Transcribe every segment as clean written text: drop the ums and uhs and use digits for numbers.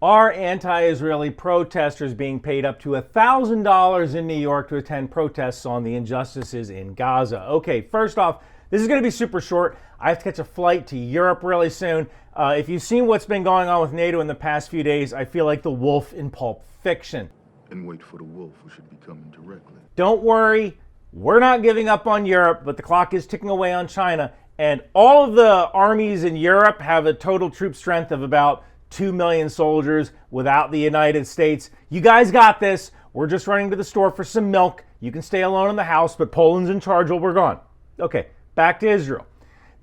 Are anti-Israeli protesters being paid up to $1,000 in New York to attend protests on the injustices in Gaza? Okay, first off, this is going to be super short. I have to catch a flight to Europe really soon. If you've seen what's been going on with NATO in the past few days, I feel like the wolf in Pulp Fiction. And wait for the wolf, who should be coming directly. Don't worry, we're not giving up on Europe, but the clock is ticking away on China. And all of the armies in Europe have a total troop strength of about 2 million soldiers without the United States. You guys got this. We're just running to the store for some milk. You can stay alone in the house, but Poland's in charge while we're gone. Okay, back to Israel.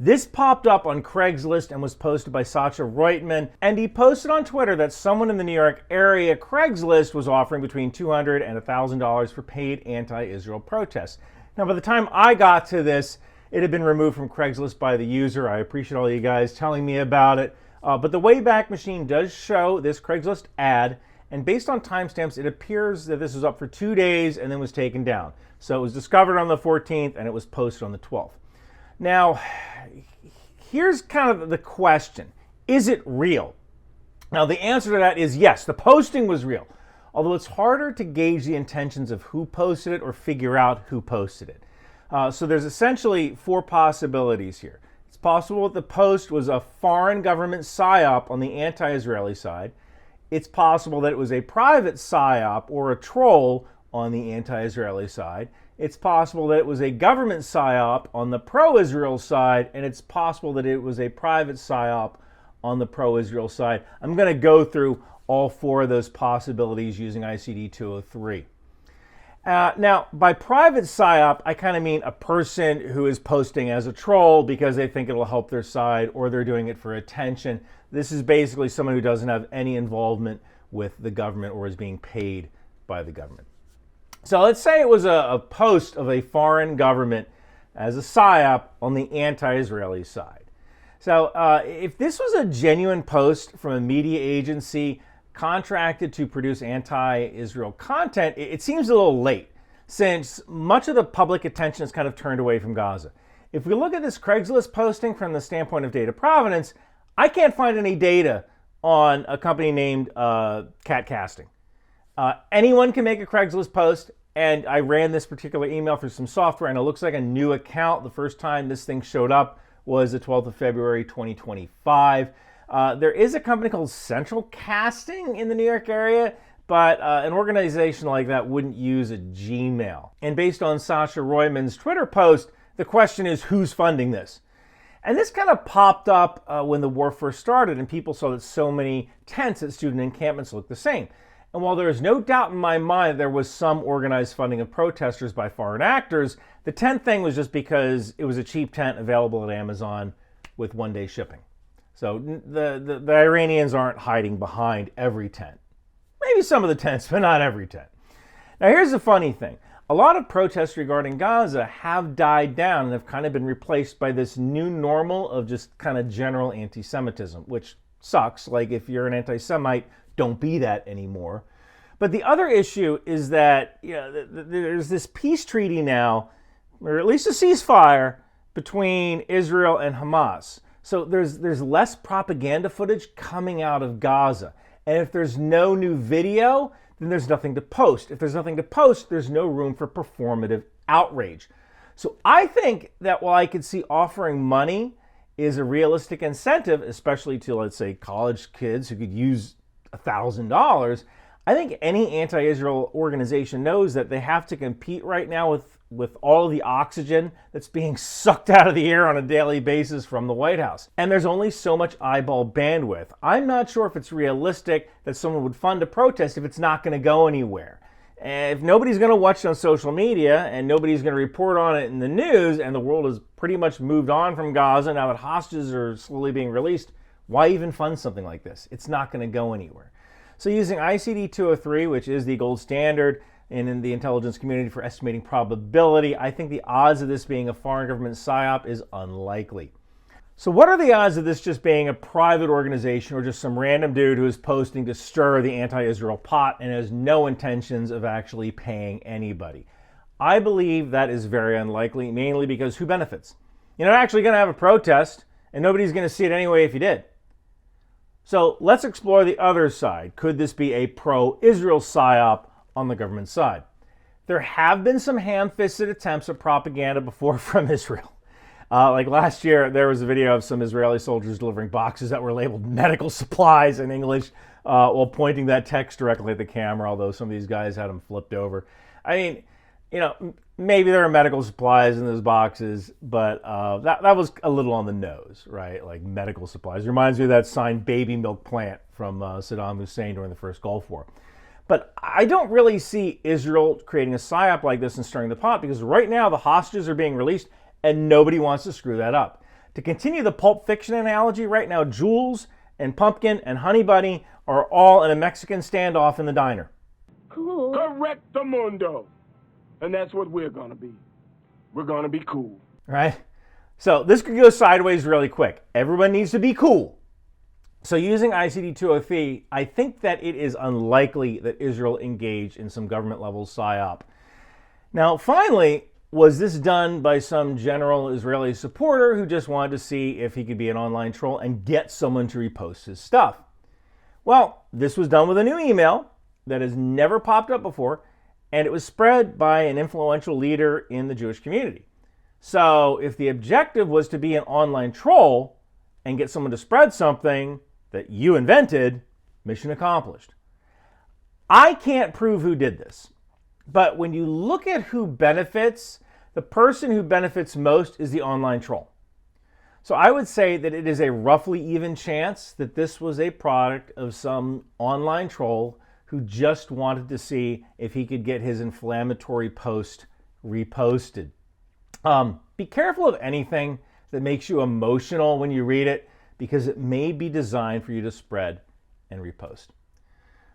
This popped up on Craigslist and was posted by Sacha Reutman, and he posted on Twitter that someone in the New York area Craigslist was offering between $200 and $1,000 for paid anti-Israel protests. Now, by the time I got to this, it had been removed from Craigslist by the user. I appreciate all you guys telling me about it. But the Wayback Machine does show this Craigslist ad, and based on timestamps, it appears that this was up for 2 days and then was taken down. So it was discovered on the 14th and it was posted on the 12th. Now, here's kind of the question. Is it real? Now, the answer to that is yes, the posting was real, although it's harder to gauge the intentions of who posted it or figure out who posted it. So there's essentially 4 possibilities here. It's possible that the post was a foreign government psyop on the anti-Israeli side. It's possible that it was a private psyop or a troll on the anti-Israeli side. It's possible that it was a government psyop on the pro-Israel side, and it's possible that it was a private psyop on the pro-Israel side. I'm going to go through all 4 of those possibilities using ICD 203. Now, by private psyop, I kind of mean a person who is posting as a troll because they think it'll help their side or they're doing it for attention. This is basically someone who doesn't have any involvement with the government or is being paid by the government. So let's say it was a post of a foreign government as a psyop on the anti-Israeli side. So if this was a genuine post from a media agency contracted to produce anti-Israel content, it seems a little late since much of the public attention is kind of turned away from Gaza. If we look at this Craigslist posting from the standpoint of data provenance, I can't find any data on a company named Cat Casting. Anyone can make a Craigslist post, and I ran this particular email through some software, and it looks like a new account. The first time this thing showed up was the 12th of February, 2025. There is a company called Central Casting in the New York area, but an organization like that wouldn't use a Gmail. And based on Sacha Reutman's Twitter post, the question is who's funding this? And this kind of popped up when the war first started and people saw that so many tents at student encampments looked the same. And while there is no doubt in my mind that there was some organized funding of protesters by foreign actors, the tent thing was just because it was a cheap tent available at Amazon with 1-day shipping. So the Iranians aren't hiding behind every tent. Maybe some of the tents, but not every tent. Now here's the funny thing. A lot of protests regarding Gaza have died down and have kind of been replaced by this new normal of just kind of general anti-Semitism, which sucks. Like if you're an anti-Semite, don't be that anymore. But the other issue is that there's this peace treaty now, or at least a ceasefire, between Israel and Hamas. So there's less propaganda footage coming out of Gaza. And if there's no new video, then there's nothing to post. If there's nothing to post, there's no room for performative outrage. So I think that while I could see offering money is a realistic incentive, especially to, let's say, college kids who could use $1,000, I think any anti-Israel organization knows that they have to compete right now with all of the oxygen that's being sucked out of the air on a daily basis from the White House. And there's only so much eyeball bandwidth. I'm not sure if it's realistic that someone would fund a protest if it's not going to go anywhere. And if nobody's going to watch it on social media and nobody's going to report on it in the news and the world has pretty much moved on from Gaza now that hostages are slowly being released, why even fund something like this? It's not going to go anywhere. So using ICD 203, which is the gold standard in the intelligence community for estimating probability, I think the odds of this being a foreign government psyop is unlikely. So what are the odds of this just being a private organization or just some random dude who is posting to stir the anti-Israel pot and has no intentions of actually paying anybody? I believe that is very unlikely, mainly because who benefits? You're not actually going to have a protest, and nobody's going to see it anyway if you did. So let's explore the other side. Could this be a pro-Israel psyop on the government side? There have been some ham-fisted attempts at propaganda before from Israel. Like last year, there was a video of some Israeli soldiers delivering boxes that were labeled medical supplies in English while pointing that text directly at the camera, although some of these guys had them flipped over. I mean, you know, maybe there are medical supplies in those boxes, but that was a little on the nose, right? Like medical supplies. It reminds me of that signed baby milk plant from Saddam Hussein during the first Gulf War. But I don't really see Israel creating a psyop like this and stirring the pot, because right now the hostages are being released and nobody wants to screw that up. To continue the Pulp Fiction analogy, right now Jules and Pumpkin and Honey Bunny are all in a Mexican standoff in the diner. Cool. Correctamundo. And that's what we're going to be. We're going to be cool. Right? So this could go sideways really quick. Everyone needs to be cool. So using ICD-203, I think that it is unlikely that Israel engage in some government-level psyop. Now, finally, was this done by some general Israeli supporter who just wanted to see if he could be an online troll and get someone to repost his stuff? Well, this was done with a new email that has never popped up before, and it was spread by an influential leader in the Jewish community. So if the objective was to be an online troll and get someone to spread something that you invented, mission accomplished. I can't prove who did this, but when you look at who benefits, the person who benefits most is the online troll. So I would say that it is a roughly even chance that this was a product of some online troll who just wanted to see if he could get his inflammatory post reposted. Be careful of anything that makes you emotional when you read it, because it may be designed for you to spread and repost.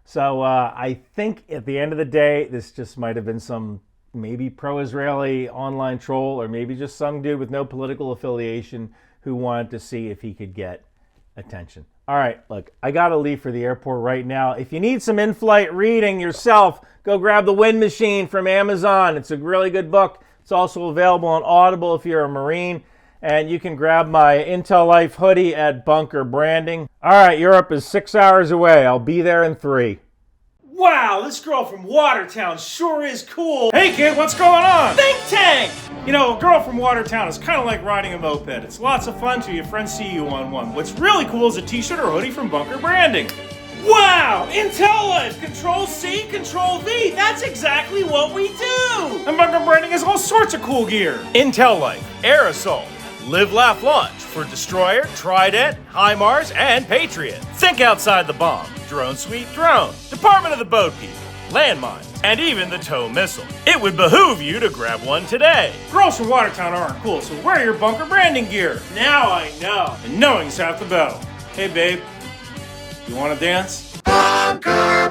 So I think at the end of the day, this just might have been some maybe pro-Israeli online troll, or maybe just some dude with no political affiliation who wanted to see if he could get attention. All right, look, I gotta leave for the airport right now. If you need some in-flight reading yourself, go grab The Wind Machine from Amazon. It's a really good book. It's also available on Audible if you're a Marine. And you can grab my Intel Life hoodie at Bunker Branding. All right, Europe is 6 hours away. I'll be there in 3. Wow, this girl from Watertown sure is cool. Hey kid, what's going on? Think tank! You know, a girl from Watertown is kind of like riding a moped. It's lots of fun till your friends see you on one. What's really cool is a t-shirt or hoodie from Bunker Branding. Wow! Intel Life! Control-C, Control-V! That's exactly what we do! And Bunker Branding has all sorts of cool gear. Intel Life, Aerosol, Live, Laugh, Launch for Destroyer, Trident, HIMARS, and Patriot. Think outside the bomb. Drone Suite Drone. Department of the Boat People. Landmines. And even the tow missile. It would behoove you to grab one today. Girls from Watertown aren't cool, so wear your Bunker Branding gear. Now I know. And knowing's half the battle. Hey babe, you wanna dance? Bunker